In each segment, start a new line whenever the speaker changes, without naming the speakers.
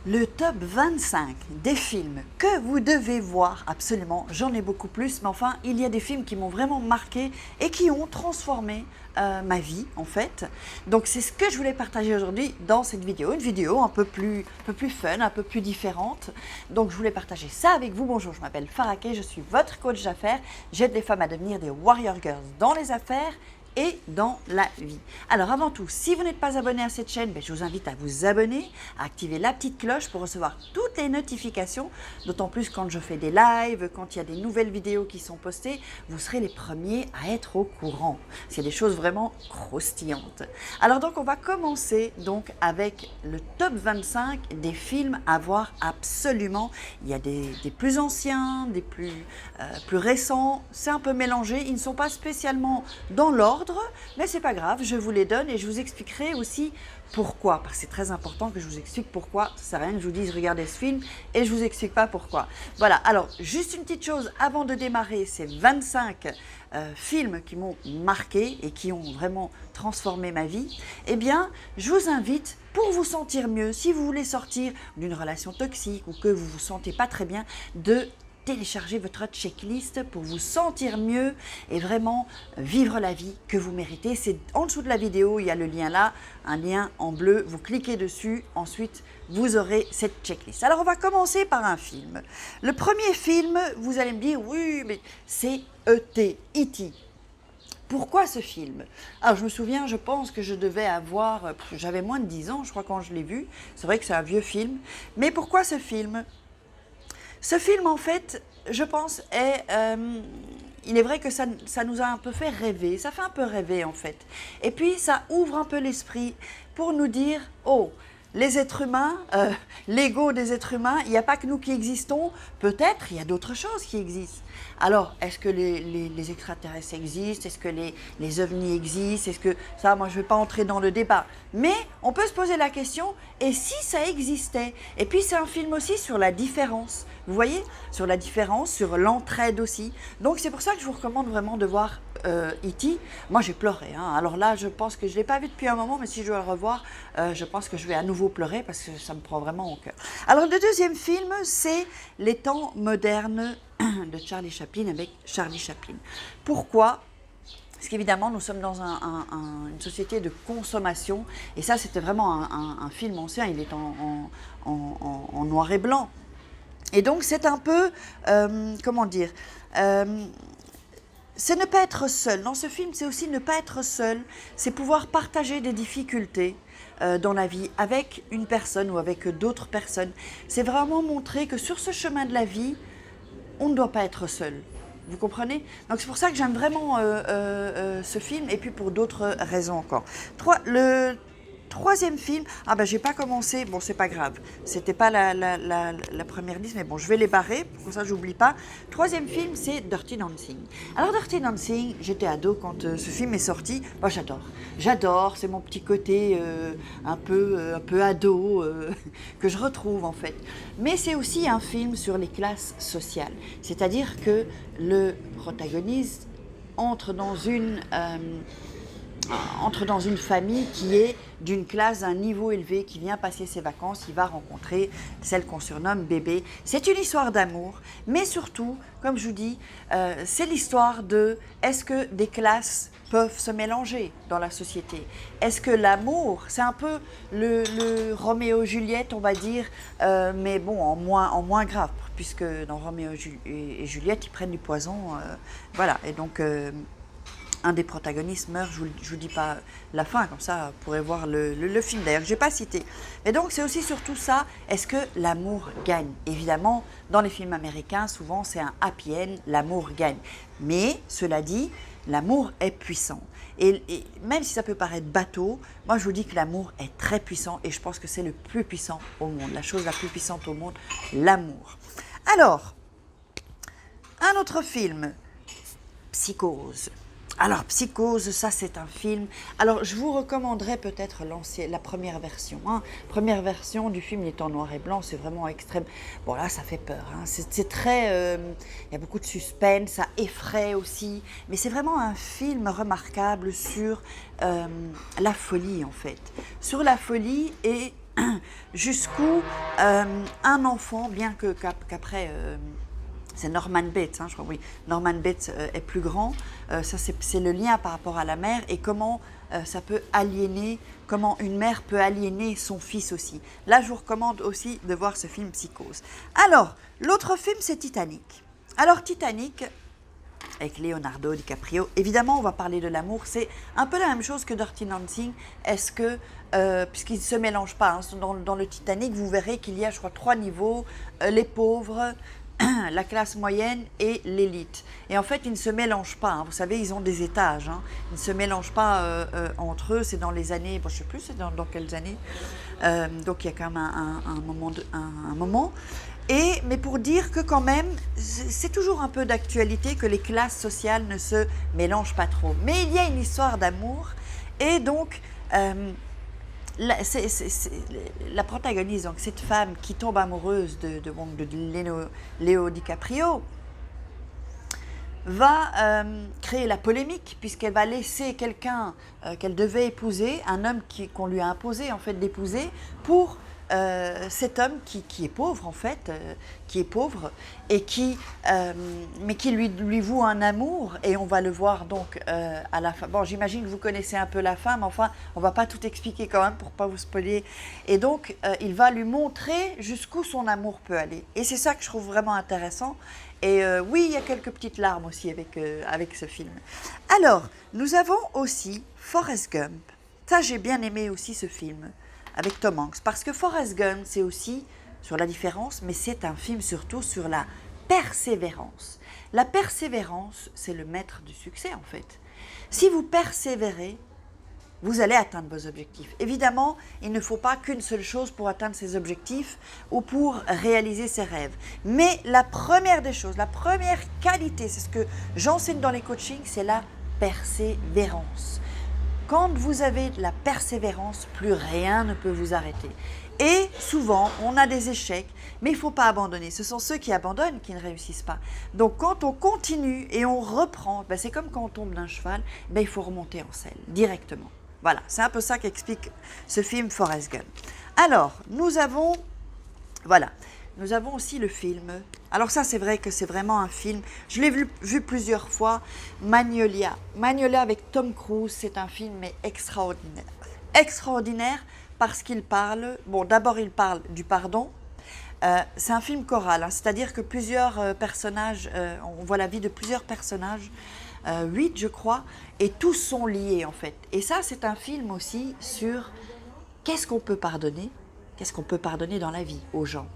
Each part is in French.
Le top 25 des films que vous devez voir absolument, j'en ai beaucoup plus, mais enfin, il y a des films qui m'ont vraiment marqué et qui ont transformé ma vie, en fait. Donc, c'est ce que je voulais partager aujourd'hui dans cette vidéo, une vidéo un peu plus fun, un peu plus différente. Donc, je voulais partager ça avec vous. Bonjour, je m'appelle Farah Kay, je suis votre coach d'affaires. J'aide les femmes à devenir des warrior girls dans les affaires et dans la vie. Alors avant tout, si vous n'êtes pas abonné à cette chaîne, je vous invite à vous abonner, à activer la petite cloche pour recevoir toutes les notifications, d'autant plus quand je fais des lives, quand il y a des nouvelles vidéos qui sont postées, vous serez les premiers à être au courant. C'est des choses vraiment croustillantes. Alors donc on va commencer donc avec le top 25 des films à voir absolument. Il y a des plus anciens, des plus récents, c'est un peu mélangé, ils ne sont pas spécialement dans l'ordre, mais c'est pas grave, je vous les donne et je vous expliquerai aussi pourquoi, parce que c'est très important que je vous explique pourquoi. Ça sert à rien que je vous dise regardez ce film et je vous explique pas pourquoi. Voilà, alors juste une petite chose avant de démarrer ces 25 films qui m'ont marqué et qui ont vraiment transformé ma vie, eh bien je vous invite, pour vous sentir mieux, si vous voulez sortir d'une relation toxique ou que vous vous sentez pas très bien, de télécharger votre checklist pour vous sentir mieux et vraiment vivre la vie que vous méritez. C'est en dessous de la vidéo, il y a le lien là, un lien en bleu, vous cliquez dessus, ensuite vous aurez cette checklist. Alors on va commencer par un film. Le premier film, vous allez me dire, oui, mais c'est E.T. Pourquoi ce film? Alors je me souviens, je pense que je devais avoir, j'avais moins de 10 ans, je crois, quand je l'ai vu. C'est vrai que c'est un vieux film, mais pourquoi ce film? Ce film, en fait, je pense, il est vrai que ça nous a un peu fait rêver, ça fait un peu rêver, en fait. Et puis, ça ouvre un peu l'esprit pour nous dire, oh, les êtres humains, l'ego des êtres humains, il n'y a pas que nous qui existons, peut-être il y a d'autres choses qui existent. Alors, est-ce que les extraterrestres existent? Est-ce que les ovnis existent? Est-ce que ça, moi, je ne vais pas entrer dans le débat. Mais on peut se poser la question, et si ça existait? Et puis, c'est un film aussi sur la différence. Vous voyez? Sur la différence, sur l'entraide aussi. Donc, c'est pour ça que je vous recommande vraiment de voir E.T. Moi, j'ai pleuré. Hein. Alors là, je pense que je ne l'ai pas vu depuis un moment, mais si je dois le revoir, je pense que je vais à nouveau pleurer parce que ça me prend vraiment au cœur. Alors, le deuxième film, c'est Les temps modernes de Charlie Chaplin avec Charlie Chaplin. Pourquoi? Parce qu'évidemment, nous sommes dans une société de consommation. Et ça, c'était vraiment un film ancien. Il est en noir et blanc. Et donc, c'est un peu, comment dire, c'est ne pas être seul. Dans ce film, c'est aussi ne pas être seul. C'est pouvoir partager des difficultés dans la vie avec une personne ou avec d'autres personnes. C'est vraiment montrer que sur ce chemin de la vie, on ne doit pas être seul. Vous comprenez? Donc c'est pour ça que j'aime vraiment ce film et puis pour d'autres raisons encore. Le troisième film, j'ai pas commencé, bon c'est pas grave, c'était pas la première liste, mais bon je vais les barrer, pour ça j'oublie pas. Troisième film, c'est Dirty Dancing. Alors Dirty Dancing, j'étais ado quand ce film est sorti, moi j'adore, c'est mon petit côté un peu ado que je retrouve en fait. Mais c'est aussi un film sur les classes sociales, c'est-à-dire que le protagoniste entre dans une famille qui est d'une classe d'un niveau élevé, qui vient passer ses vacances, il va rencontrer celle qu'on surnomme bébé. C'est une histoire d'amour, mais surtout, comme je vous dis, c'est l'histoire de est-ce que des classes peuvent se mélanger dans la société? Est-ce que l'amour, c'est un peu le Roméo-Juliette, on va dire, mais bon, en moins grave, puisque dans Roméo et Juliette, ils prennent du poison, voilà, et donc un des protagonistes meurt, je vous dis pas la fin, comme ça vous pourrez voir le film d'ailleurs, que je n'ai pas cité. Et donc c'est aussi surtout ça, est-ce que l'amour gagne? Évidemment, dans les films américains, souvent c'est un happy end, l'amour gagne. Mais, cela dit, l'amour est puissant. Et même si ça peut paraître bateau, moi je vous dis que l'amour est très puissant et je pense que c'est le plus puissant au monde, la chose la plus puissante au monde, l'amour. Alors, un autre film, Psychose. Alors, Psychose, ça c'est un film. Alors, je vous recommanderais peut-être la première version. Hein. Première version du film, il est en noir et blanc, c'est vraiment extrême. Bon, là, ça fait peur. Hein. C'est très... il y a beaucoup de suspense, ça effraie aussi. Mais c'est vraiment un film remarquable sur la folie, en fait. Sur la folie et jusqu'où un enfant, bien qu'après, c'est Norman Bates, hein, je crois, oui, Norman Bates est plus grand, ça c'est le lien par rapport à la mère et comment ça peut aliéner, comment une mère peut aliéner son fils aussi. Là, je vous recommande aussi de voir ce film Psychose. Alors, l'autre film, c'est Titanic. Alors, Titanic, avec Leonardo DiCaprio. Évidemment, on va parler de l'amour. C'est un peu la même chose que Dirty Dancing. Est-ce que, puisqu'ils ne se mélangent pas, hein, dans le Titanic, vous verrez qu'il y a, je crois, 3 niveaux. Les pauvres, la classe moyenne et l'élite. Et en fait, ils ne se mélangent pas. Hein. Vous savez, ils ont des étages. Hein. Ils ne se mélangent pas entre eux. C'est dans les années, bon, je ne sais plus, c'est dans quelles années. Donc, il y a quand même un moment. Mais pour dire que quand même, c'est toujours un peu d'actualité que les classes sociales ne se mélangent pas trop. Mais il y a une histoire d'amour et donc la protagoniste, donc cette femme qui tombe amoureuse de Léo DiCaprio, va créer la polémique puisqu'elle va laisser quelqu'un qu'elle devait épouser, un homme qu'on lui a imposé en fait d'épouser pour cet homme qui est pauvre en fait, qui est pauvre et mais qui lui voue un amour et on va le voir donc à la fin. Bon, j'imagine que vous connaissez un peu la fin, mais enfin, on va pas tout expliquer quand même pour pas vous spoiler. Et donc, il va lui montrer jusqu'où son amour peut aller. Et c'est ça que je trouve vraiment intéressant. Et oui, il y a quelques petites larmes aussi avec ce film. Alors, nous avons aussi Forrest Gump. Ça, j'ai bien aimé aussi ce film avec Tom Hanks. Parce que Forrest Gump, c'est aussi sur la différence, mais c'est un film surtout sur la persévérance. La persévérance, c'est le maître du succès en fait. Si vous persévérez, vous allez atteindre vos objectifs. Évidemment, il ne faut pas qu'une seule chose pour atteindre ses objectifs ou pour réaliser ses rêves. Mais la première des choses, la première qualité, c'est ce que j'enseigne dans les coachings, c'est la persévérance. Quand vous avez de la persévérance, plus rien ne peut vous arrêter. Et souvent, on a des échecs, mais il ne faut pas abandonner. Ce sont ceux qui abandonnent qui ne réussissent pas. Donc, quand on continue et on reprend, c'est comme quand on tombe d'un cheval, il faut remonter en selle directement. Voilà, c'est un peu ça qu'explique ce film Forrest Gump. Alors, nous avons aussi le film. Alors ça, c'est vrai que c'est vraiment un film. Je l'ai vu plusieurs fois. Magnolia. Magnolia avec Tom Cruise, c'est un film mais extraordinaire. Extraordinaire parce qu'il parle... Bon, d'abord, il parle du pardon. C'est un film choral, hein, c'est-à-dire que plusieurs personnages, on voit la vie de plusieurs personnages, 8 je crois, et tous sont liés en fait. Et ça, c'est un film aussi sur qu'est-ce qu'on peut pardonner dans la vie aux gens.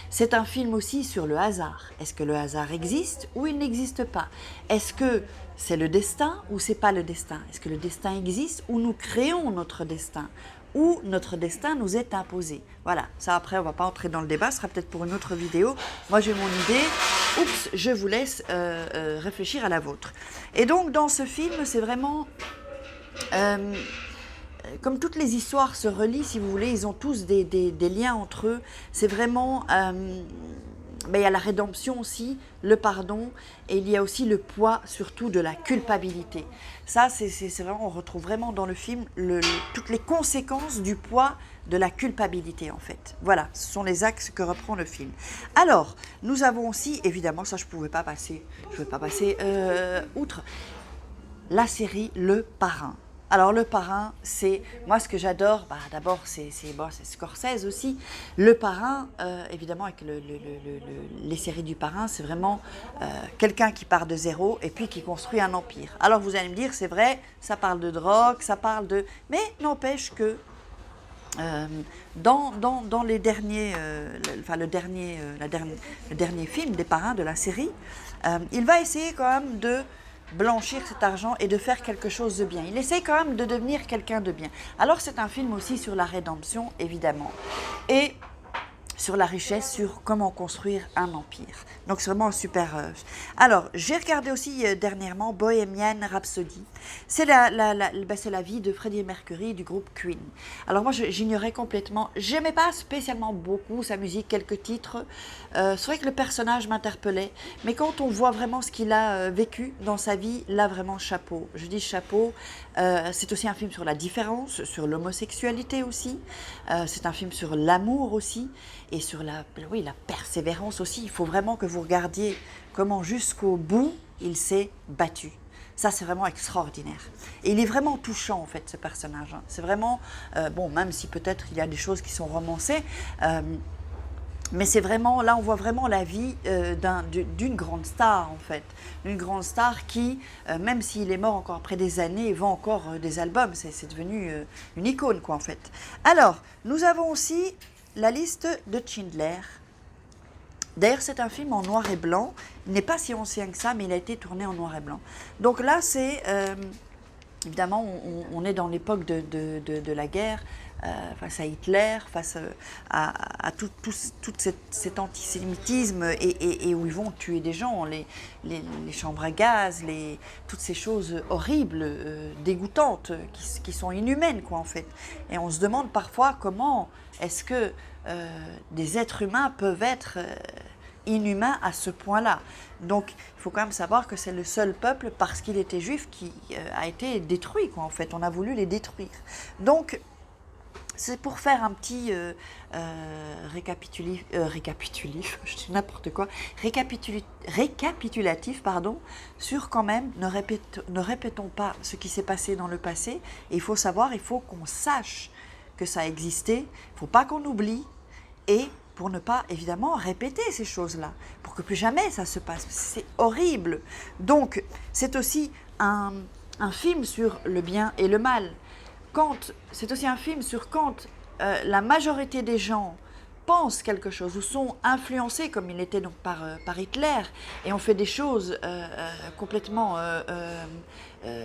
C'est un film aussi sur le hasard. Est-ce que le hasard existe ou il n'existe pas? Est-ce que c'est le destin ou c'est pas le destin? Est-ce que le destin existe ou nous créons notre destin? Ou notre destin nous est imposé? Voilà, ça après on va pas entrer dans le débat, ce sera peut-être pour une autre vidéo. Moi j'ai mon idée, oups, je vous laisse réfléchir à la vôtre. Et donc dans ce film, c'est vraiment... comme toutes les histoires se relient, si vous voulez, ils ont tous des liens entre eux. C'est vraiment... il y a la rédemption aussi, le pardon, et il y a aussi le poids surtout de la culpabilité. Ça, c'est vraiment, on retrouve vraiment dans le film toutes les conséquences du poids de la culpabilité en fait. Voilà, ce sont les axes que reprend le film. Alors, nous avons aussi, évidemment, ça je ne pouvais pas passer outre, la série Le Parrain. Alors le Parrain, c'est, moi ce que j'adore, d'abord c'est Scorsese aussi. Le Parrain, évidemment avec les séries du Parrain, c'est vraiment quelqu'un qui part de zéro et puis qui construit un empire. Alors vous allez me dire, c'est vrai, ça parle de drogue, ça parle de... Mais n'empêche que dans les derniers, le dernier film des Parrains de la série, il va essayer quand même de blanchir cet argent et de faire quelque chose de bien. Il essaie quand même de devenir quelqu'un de bien. Alors c'est un film aussi sur la rédemption, évidemment. Et sur la richesse, sur comment construire un empire. Donc c'est vraiment un super... Alors, j'ai regardé aussi dernièrement Bohemian Rhapsody. C'est c'est la vie de Freddie Mercury du groupe Queen. Alors moi, j'ignorais complètement. J'aimais pas spécialement beaucoup sa musique, quelques titres. C'est vrai que le personnage m'interpellait. Mais quand on voit vraiment ce qu'il a vécu dans sa vie, là, vraiment, chapeau. Je dis chapeau. C'est aussi un film sur la différence, sur l'homosexualité aussi. C'est un film sur l'amour aussi. Et sur la persévérance aussi. Il faut vraiment que vous regardiez comment jusqu'au bout, il s'est battu. Ça, c'est vraiment extraordinaire. Et il est vraiment touchant, en fait, ce personnage. Hein. C'est vraiment, bon, même si peut-être il y a des choses qui sont romancées, mais c'est vraiment, là, on voit vraiment la vie d'une grande star, en fait. Une grande star qui, même s'il est mort encore après des années, vend encore des albums. C'est devenu une icône, quoi, en fait. Alors, nous avons aussi la liste de Schindler. D'ailleurs, c'est un film en noir et blanc. Il n'est pas si ancien que ça, mais il a été tourné en noir et blanc. Donc là, c'est... évidemment, on est dans l'époque de la guerre, face à Hitler, face à tout cet antisémitisme et où ils vont tuer des gens, les chambres à gaz, toutes ces choses horribles, dégoûtantes, qui sont inhumaines, quoi, en fait. Et on se demande parfois comment est-ce que des êtres humains peuvent être inhumains à ce point-là. Donc, il faut quand même savoir que c'est le seul peuple, parce qu'il était juif, qui a été détruit, quoi, en fait. On a voulu les détruire. Donc, c'est pour faire un petit récapitulatif, pardon, sur quand même, ne répétons pas ce qui s'est passé dans le passé. Et il faut savoir, il faut qu'on sache que ça a existé, il ne faut pas qu'on oublie, et pour ne pas, évidemment, répéter ces choses-là, pour que plus jamais ça se passe. C'est horrible. Donc, c'est aussi un film sur le bien et le mal. C'est aussi un film sur quand la majorité des gens pensent quelque chose ou sont influencés, comme il était donc par Hitler, et on fait des choses complètement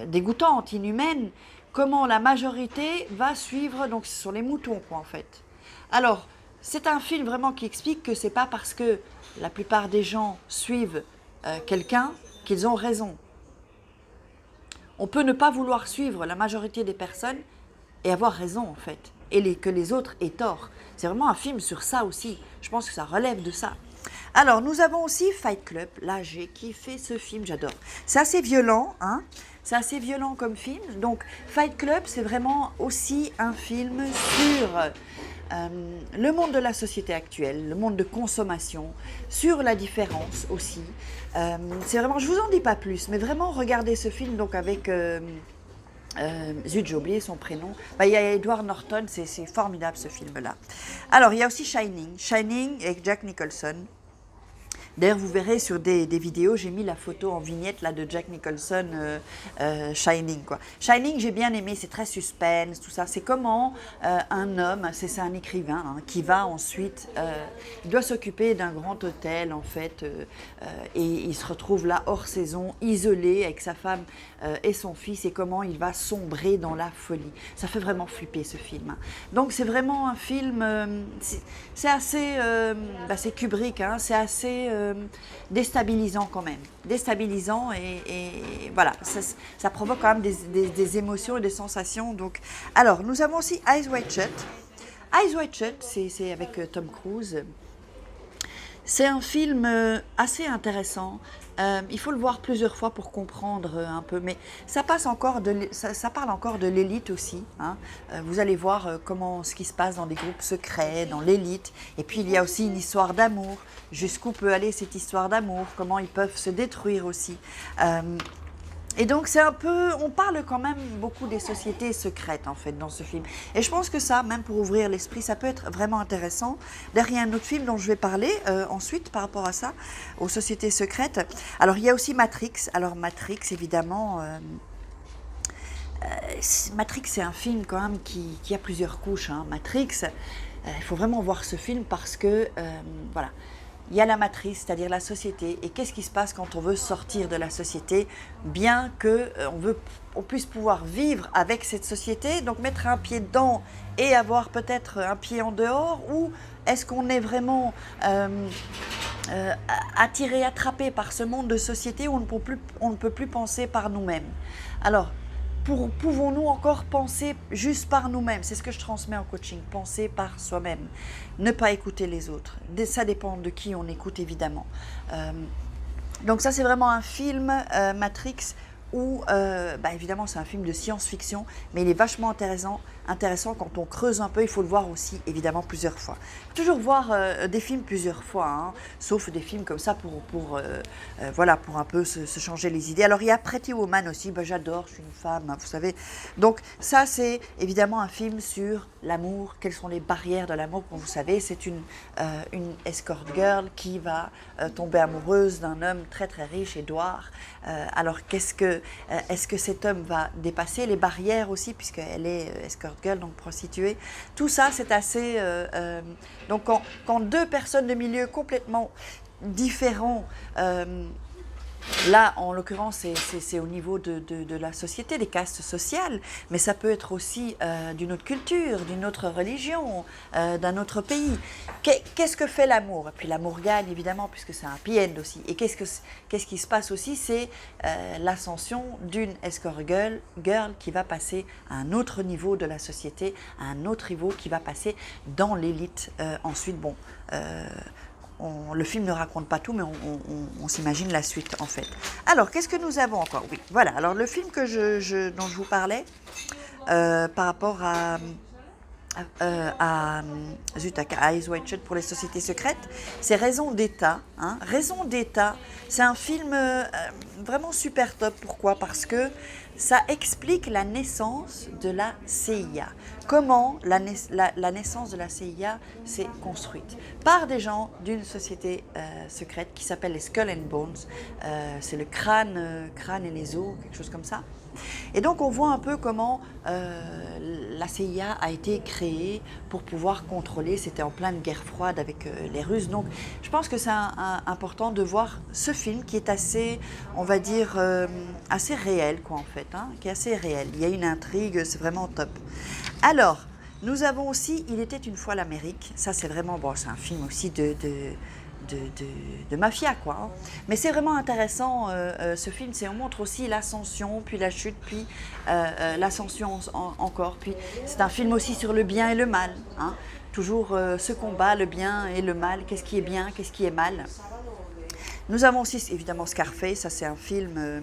dégoûtantes, inhumaines, comment la majorité va suivre, donc ce sont les moutons, quoi, en fait. Alors, c'est un film vraiment qui explique que c'est pas parce que la plupart des gens suivent quelqu'un qu'ils ont raison. On peut ne pas vouloir suivre la majorité des personnes et avoir raison, en fait, et que les autres aient tort. C'est vraiment un film sur ça aussi. Je pense que ça relève de ça. Alors, nous avons aussi Fight Club. Là, j'ai kiffé ce film, j'adore. C'est assez violent, hein. C'est assez violent comme film. Donc, Fight Club, c'est vraiment aussi un film sur le monde de la société actuelle, le monde de consommation, sur la différence aussi. C'est vraiment, je vous en dis pas plus, mais vraiment regardez ce film donc avec... zut, j'ai oublié son prénom. Il y a Edward Norton, c'est formidable ce film-là. Alors, il y a aussi Shining avec Jack Nicholson. D'ailleurs, vous verrez sur des vidéos, j'ai mis la photo en vignette là, de Jack Nicholson, Shining, quoi. Shining, j'ai bien aimé, c'est très suspense, tout ça. C'est comment un homme, c'est un écrivain, hein, qui va ensuite, il doit s'occuper d'un grand hôtel, en fait, et il se retrouve là, hors saison, isolé, avec sa femme et son fils, et comment il va sombrer dans la folie. Ça fait vraiment flipper, ce film. Hein. Donc, c'est vraiment un film, c'est assez, c'est Kubrick, hein, c'est assez... déstabilisant quand même, déstabilisant et voilà, ça provoque quand même des émotions et des sensations. Donc, alors, nous avons aussi Eyes Wide Shut. Eyes Wide Shut, c'est avec Tom Cruise. C'est un film assez intéressant. Il faut le voir plusieurs fois pour comprendre un peu, mais ça parle encore de l'élite aussi. Hein. Vous allez voir ce qui se passe dans des groupes secrets, dans l'élite. Et puis il y a aussi une histoire d'amour. Jusqu'où peut aller cette histoire d'amour? Comment ils peuvent se détruire aussi. Et donc c'est un peu, on parle quand même beaucoup des sociétés secrètes en fait dans ce film. Et je pense que ça, même pour ouvrir l'esprit, ça peut être vraiment intéressant. Derrière un autre film dont je vais parler ensuite par rapport à ça, aux sociétés secrètes. Alors il y a aussi Matrix. Alors Matrix évidemment, Matrix c'est un film quand même qui a plusieurs couches. Hein. Matrix, il faut vraiment voir ce film parce que voilà. il y a la matrice, c'est-à-dire la société, et qu'est-ce qui se passe quand on veut sortir de la société, bien on puisse pouvoir vivre avec cette société, donc mettre un pied dedans et avoir peut-être un pied en dehors, ou est-ce qu'on est vraiment attiré, attrapé par ce monde de société où on ne peut plus penser par nous-mêmes. Alors, pouvons-nous encore penser juste par nous-mêmes? C'est ce que je transmets en coaching, penser par soi-même, ne pas écouter les autres. Ça dépend de qui on écoute, évidemment. Donc ça, c'est vraiment un film, Matrix, où, évidemment, c'est un film de science-fiction, mais il est vachement intéressant quand on creuse un peu. Il faut le voir aussi, évidemment, plusieurs fois. Il faut toujours voir des films plusieurs fois, hein, sauf des films comme ça pour un peu se changer les idées. Alors, il y a Pretty Woman aussi, j'adore, je suis une femme, hein, vous savez. Donc, ça, c'est évidemment un film sur l'amour, quelles sont les barrières de l'amour. Comme vous savez, c'est une escort girl qui va tomber amoureuse d'un homme très très riche, Edouard. Alors, est-ce que cet homme va dépasser les barrières aussi, puisqu'elle est escort girl, donc prostituée? Tout ça, c'est assez... donc, quand deux personnes de milieux complètement différents... là, en l'occurrence, c'est au niveau de la société, des castes sociales, mais ça peut être aussi d'une autre culture, d'une autre religion, d'un autre pays. Qu'est-ce que fait l'amour? Et puis l'amour gagne, évidemment, puisque c'est un happy end aussi. Et qu'est-ce qui se passe aussi? C'est l'ascension d'une escort girl qui va passer à un autre niveau de la société, à un autre niveau qui va passer dans l'élite. Ensuite, bon... le film ne raconte pas tout, mais on s'imagine la suite, en fait. Alors, qu'est-ce que nous avons encore? Oui, voilà. Alors, le film dont je vous parlais, par rapport à Eyes Wide Shut pour les sociétés secrètes, c'est Raison d'État. Hein. Raison d'État, c'est un film vraiment super top. Pourquoi? Parce que ça explique la naissance de la CIA. Comment la naissance de la CIA s'est construite par des gens d'une société secrète qui s'appelle les Skull and Bones. C'est le crâne et les os, quelque chose comme ça. Et donc on voit un peu comment la CIA a été créée pour pouvoir contrôler, c'était en pleine guerre froide avec les Russes. Donc je pense que c'est important de voir ce film qui est assez, on va dire, assez réel quoi en fait, hein, qui est assez réel. Il y a une intrigue, c'est vraiment top. Alors, nous avons aussi Il était une fois l'Amérique. Ça c'est vraiment, bon, c'est un film aussi de mafia, quoi. Hein. Mais c'est vraiment intéressant, ce film. On montre aussi l'ascension, puis la chute, puis l'ascension encore. Puis c'est un film aussi sur le bien et le mal. Hein. Toujours ce combat, le bien et le mal. Qu'est-ce qui est bien, qu'est-ce qui est mal. Nous avons aussi, évidemment, Scarface. Ça, c'est un film...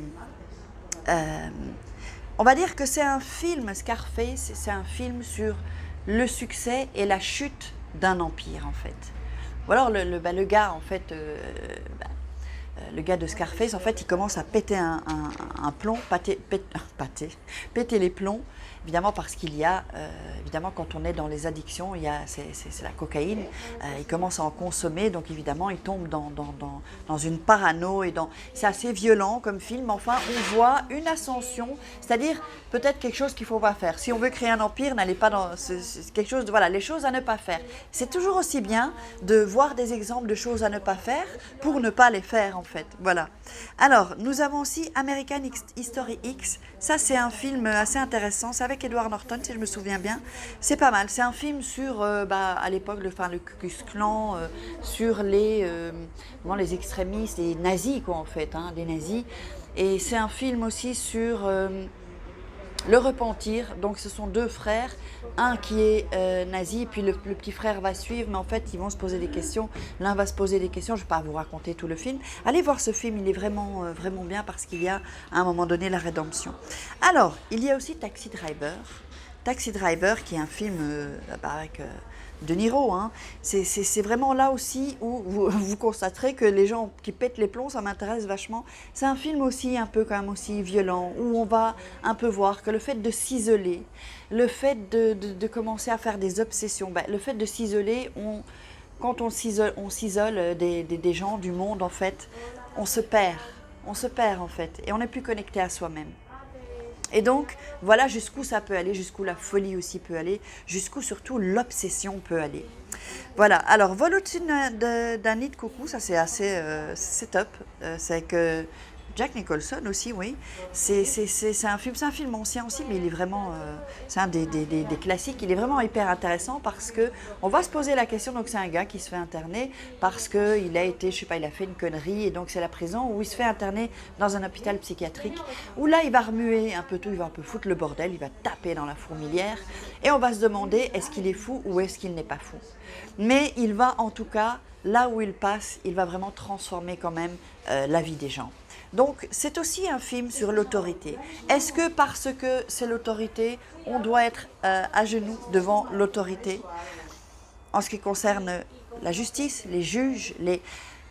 on va dire que c'est un film, Scarface, c'est un film sur le succès et la chute d'un empire, en fait. Ou alors le gars, en fait, le gars de Scarface, en fait, il commence à péter un plomb, péter les plombs, évidemment parce qu'il y a, évidemment quand on est dans les addictions, c'est la cocaïne, il commence à en consommer, donc évidemment il tombe dans une parano, c'est assez violent comme film, enfin on voit une ascension, c'est-à-dire peut-être quelque chose qu'il ne faut pas faire. Si on veut créer un empire, n'allez pas dans quelque chose, voilà, les choses à ne pas faire. C'est toujours aussi bien de voir des exemples de choses à ne pas faire pour ne pas les faire en fait, voilà. Alors, nous avons aussi American History X, ça c'est un film assez intéressant, c'est avec Edward Norton si je me souviens bien, c'est pas mal, c'est un film sur, à l'époque, le Ku Klux Klan, sur les extrémistes, les nazis quoi en fait, hein, les nazis, et c'est un film aussi sur... le repentir, donc ce sont deux frères, un qui est nazi, puis le petit frère va suivre, mais en fait ils vont se poser des questions, l'un va se poser des questions, je ne vais pas vous raconter tout le film, allez voir ce film, il est vraiment, vraiment bien parce qu'il y a à un moment donné la rédemption. Alors, il y a aussi Taxi Driver qui est un film avec... De Niro, hein. C'est vraiment là aussi où vous constaterez que les gens qui pètent les plombs, ça m'intéresse vachement. C'est un film aussi un peu quand même aussi violent, où on va un peu voir que le fait de s'isoler, le fait de commencer à faire des obsessions, le fait de s'isoler, quand on s'isole des gens, du monde en fait, on se perd en fait, et on n'est plus connecté à soi-même. Et donc, voilà jusqu'où ça peut aller, jusqu'où la folie aussi peut aller, jusqu'où surtout l'obsession peut aller. Voilà, alors Vol au-dessus d'un nid de coucou, ça c'est assez c'est top. C'est avec Jack Nicholson aussi, oui. C'est un film ancien aussi, mais il est vraiment, c'est un des classiques. Il est vraiment hyper intéressant parce que on va se poser la question. Donc c'est un gars qui se fait interner parce que il a été, je sais pas, il a fait une connerie et donc c'est la prison où il se fait interner dans un hôpital psychiatrique où là il va remuer un peu tout, il va un peu foutre le bordel, il va taper dans la fourmilière et on va se demander est-ce qu'il est fou ou est-ce qu'il n'est pas fou. Mais il va en tout cas, là où il passe, il va vraiment transformer quand même la vie des gens. Donc c'est aussi un film sur l'autorité. Est-ce que parce que c'est l'autorité, on doit être à genoux devant l'autorité? En ce qui concerne la justice, les juges,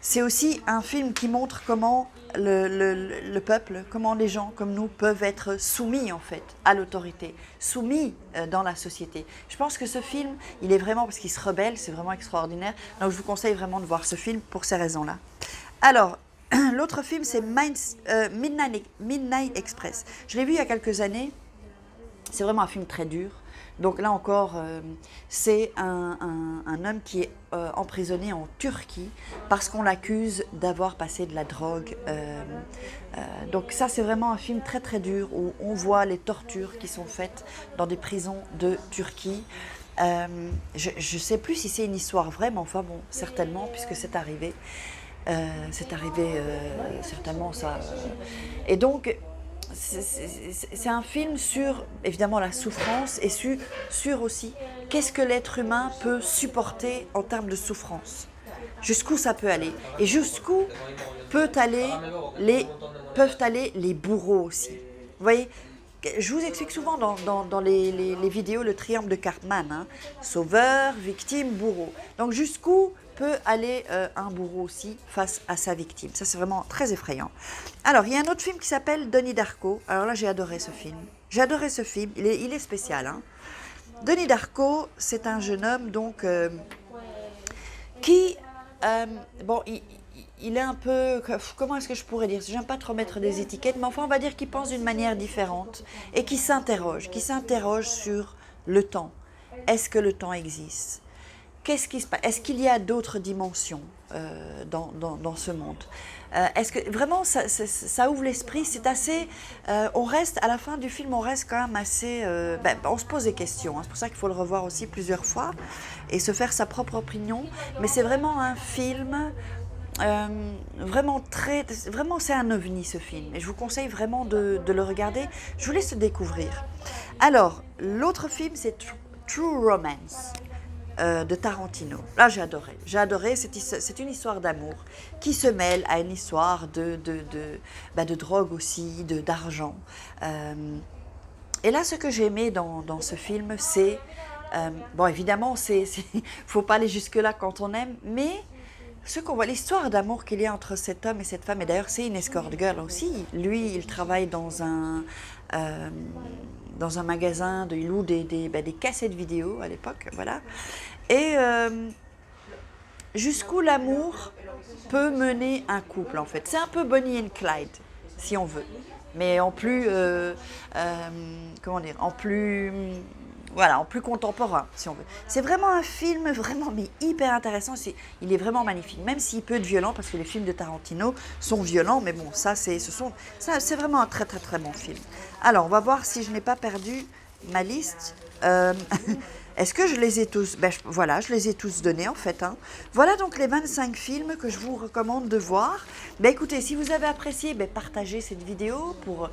c'est aussi un film qui montre comment le peuple, comment les gens comme nous peuvent être soumis en fait à l'autorité, soumis dans la société. Je pense que ce film, il est vraiment, parce qu'il se rebelle, c'est vraiment extraordinaire. Donc je vous conseille vraiment de voir ce film pour ces raisons-là. Alors, l'autre film, c'est Midnight Express. Je l'ai vu il y a quelques années. C'est vraiment un film très dur. Donc là encore, c'est un homme qui est emprisonné en Turquie parce qu'on l'accuse d'avoir passé de la drogue. Donc ça, c'est vraiment un film très très dur où on voit les tortures qui sont faites dans des prisons de Turquie. Je ne sais plus si c'est une histoire vraie, mais enfin bon, certainement, puisque c'est arrivé. Certainement ça. Et donc, c'est un film sur, évidemment, la souffrance et sur aussi qu'est-ce que l'être humain peut supporter en termes de souffrance. Jusqu'où ça peut aller. Et jusqu'où peuvent aller les bourreaux aussi. Vous voyez, je vous explique souvent dans les vidéos le triangle de Cartman. Hein. Sauveur, victime, bourreau. Donc jusqu'où peut aller un bourreau aussi face à sa victime. Ça, c'est vraiment très effrayant. Alors, il y a un autre film qui s'appelle Donnie Darko. Alors là, j'ai adoré ce film. J'ai adoré ce film. Il est spécial. Hein. Donnie Darko, c'est un jeune homme donc qui, bon, il est un peu, comment est-ce que je pourrais dire? J'aime pas trop mettre des étiquettes, mais enfin, on va dire qu'il pense d'une manière différente et qui s'interroge sur le temps. Est-ce que le temps existe? Qu'est-ce qui se passe? Est-ce qu'il y a d'autres dimensions dans ce monde? Est-ce que vraiment ça ouvre l'esprit? C'est assez. On reste à la fin du film, on reste quand même assez. On se pose des questions. Hein, c'est pour ça qu'il faut le revoir aussi plusieurs fois et se faire sa propre opinion. Mais c'est vraiment un film. Vraiment c'est un ovni ce film et je vous conseille vraiment de le regarder. Je vous laisse le découvrir. Alors l'autre film c'est True Romance. De Tarantino. Là, j'ai adoré. C'est une histoire d'amour qui se mêle à une histoire de drogue aussi, d'argent. Et là, ce que j'ai aimé dans ce film, c'est... bon, évidemment, faut pas aller jusque-là quand on aime, mais ce qu'on voit, l'histoire d'amour qu'il y a entre cet homme et cette femme, et d'ailleurs, c'est une escort girl aussi. Lui, il travaille dans un magasin, il loue des cassettes vidéo à l'époque, voilà. Et jusqu'où l'amour peut mener un couple, en fait. C'est un peu Bonnie and Clyde, si on veut, mais en plus, comment dire, en plus contemporain, si on veut. C'est vraiment un film, vraiment, mais hyper intéressant. Il est vraiment magnifique, même s'il peut être violent, parce que les films de Tarantino sont violents, mais bon, c'est vraiment un très, très, très bon film. Alors, on va voir si je n'ai pas perdu ma liste. Est-ce que je les ai tous... voilà, je les ai tous donnés en fait. Hein. Voilà donc les 25 films que je vous recommande de voir. Écoutez, si vous avez apprécié, partagez cette vidéo pour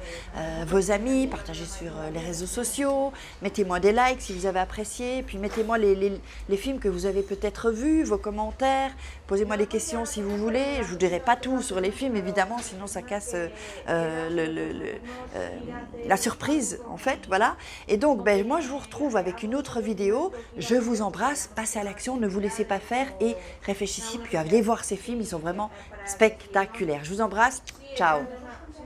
vos amis, partagez sur les réseaux sociaux, mettez-moi des likes si vous avez apprécié, puis mettez-moi les films que vous avez peut-être vus, vos commentaires, posez-moi des questions si vous voulez. Je ne vous dirai pas tout sur les films, évidemment, sinon ça casse la surprise en fait. Voilà. Et donc, moi je vous retrouve avec une autre vidéo. Je vous embrasse, passez à l'action, ne vous laissez pas faire et réfléchissez, puis allez voir ces films, ils sont vraiment spectaculaires. Je vous embrasse, ciao.